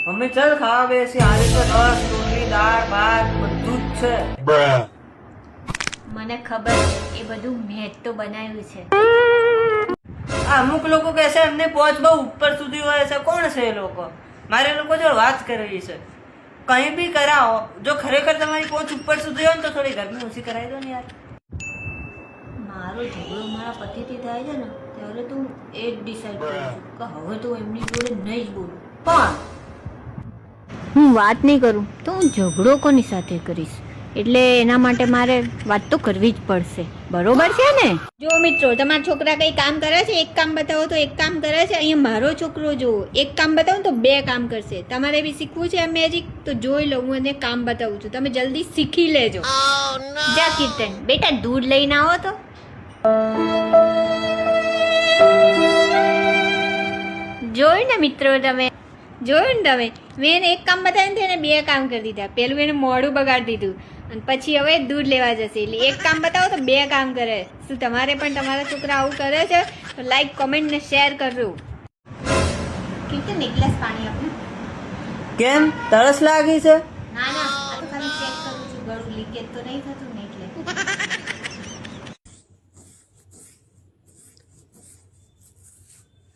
Mummy ચાલ ખાવા બેસી. આજે તો રસ, રોટલી, દાળ, ભાત બધું જ છે. મને ખબર છે એ બધું મેં જ તો બનાવ્યું છે. આ અમુક લોકો કહેશે એમને પહોંચ બહુ ઉપર સુધી હોય છે. કોણ છે એ લોકો? મારે એ લોકો જોડે વાત કરવી છે. કંઈ બી કરાવો, જો ખરેખર તમારી પહોંચ ઉપર સુધી હોય ને તો થોડી ગરમી ઓછી કરાવી દો ને યાર. મારો ઝઘડો મારા પતિથી થાય છે ને ત્યારે તું એ જ ડિસાઈડ કરું છું કે હવે તો એમની જોડે નહીં જ બોલું. પણ હું વાત નહીં કરું તો હું ઝઘડો કોની સાથે કરીશ? એટલે એના માટે મારે વાત તો કરવી જ પડશે. બરોબર છે ને? જો મિત્રો, તમારા છોકરા કંઈ કામ કરે છે, એક કામ બતાવો તો એક કામ કરે છે. અહીંયા મારો છોકરો જો એક કામ બતાવો તો બે કામ કરશે. તમારે બી શીખવું છે આ મેજિક તો જોઈ લો, હું એને કામ બતાવું છું. તમે જલ્દી શીખી લેજો. જા કીર્તન, બેટા દૂધ લઈને આવો તો. જોયું ને મિત્રો, તમે જોયું ને તમે, મેં એને એક કામ બતાવ્યું તો એને બે કામ કરી દીધા. પેલું એને મોઢું બગાડી દીધું અને પછી હવે દૂધ લેવા જશે. એટલે એક કામ બતાવો તો બે કામ કરે. શું તમારે પણ તમારા છોકરા આવું કરે છે? તો લાઈક, કોમેન્ટ ને શેર કરજો. કીર્તન, એક ગ્લાસ પાણી આપને. કેમ તરસ લાગી છે? ના ના, આ તો ખાલી ચેક કરું છું ગળું લીકેજ તો નહીં થતું ને એટલે.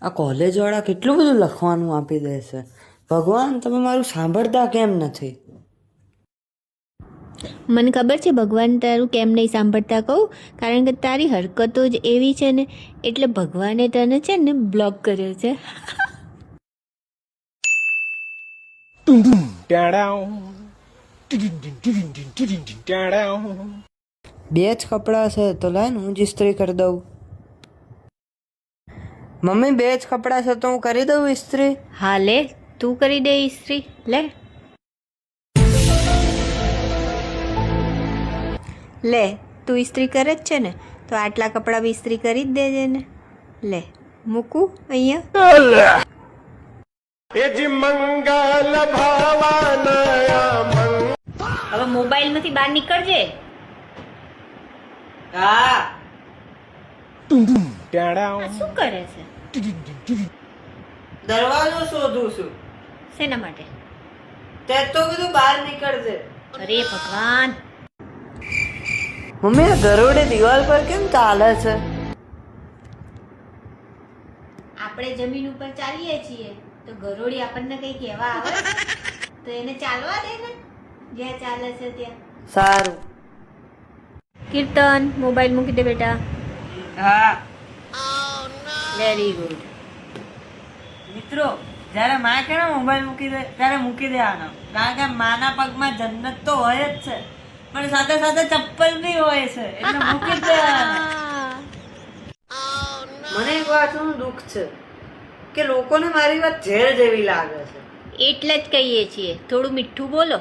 આ કોલેજ વાળા કેટલું બધું લખવાનું આપી દે છે. ભગવાન, તમે મારું સાંભળતા કેમ નથી? મને ખબર છે ભગવાન તારું કેમ નહીં સાંભળતા કહું, કારણ કે તારી હરકતો જ એવી છે ને એટલે ભગવાને તને છે ને બ્લોક કર્યો છે. બે જ કપડાં છે તો લાય ને હું જ ઇસ્ત્રી કરી દઉં. મમ્મી, બે જ કપડાં છે તો હું કરી દઉં ઇસ્ત્રી? હા લે, તું કરી દે ઇસ્ત્રી. લે તું ઇસ્ત્રી કરે જ છે ને તો આટલા કપડાં બી ઇસ્ત્રી કરી જ દેજે ને. લે મૂકું અહીંયા. હવે મોબાઈલ માંથી બહાર નીકળજે. હા. આ શું કરે છે? દરવાજો શોધું છું. શેના માટે? તે તો બધું બહાર નીકળશે. અરે ભગવાન, મમ્મી, આ ગરોડે દિવાલ પર કેમ ચાલે છે? આપણે જમીન ઉપર ચાલીએ છીએ તો ગરોળી આપણને કઈ કહેવા આવે તો એને ચાલવા દે ને જ્યાં ચાલે છે ત્યાં. સારું. કીર્તન, મોબાઈલ મૂકી દે બેટા. હા. Very good. મિત્રો, જ્યારે માં કે મોબાઈલ મૂકી દે ત્યારે મૂકી દેવાનો, કારણ કે માના પગમાં જન્નત તો હોય જ છે પણ સાથે સાથે ચપ્પલ બી હોય છે, એટલે મૂકી જ દેવાના. મને એક વાતનું દુઃખ છે કે લોકોને મારી વાત ઝેર જેવી લાગે છે. એટલે જ કહીએ છીએ થોડું મીઠું બોલો.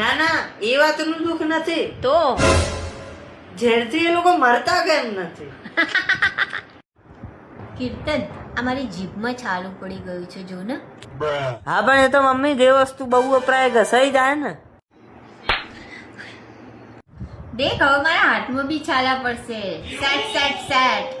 ના ના, એ વાતનું દુઃખ નથી, તો ઝેરથી એ લોકો મરતા કેમ નથી? કીર્તન, અમારી જીભમાં છાલું પડી ગયું છે જો ને. હા, પણ એ તો મમ્મી જે વસ્તુ બહુ વપરાય ઘસાઈ જાય ને. દેખ, હવે મારા હાથમાં બી છાલા પડશે. Set set set.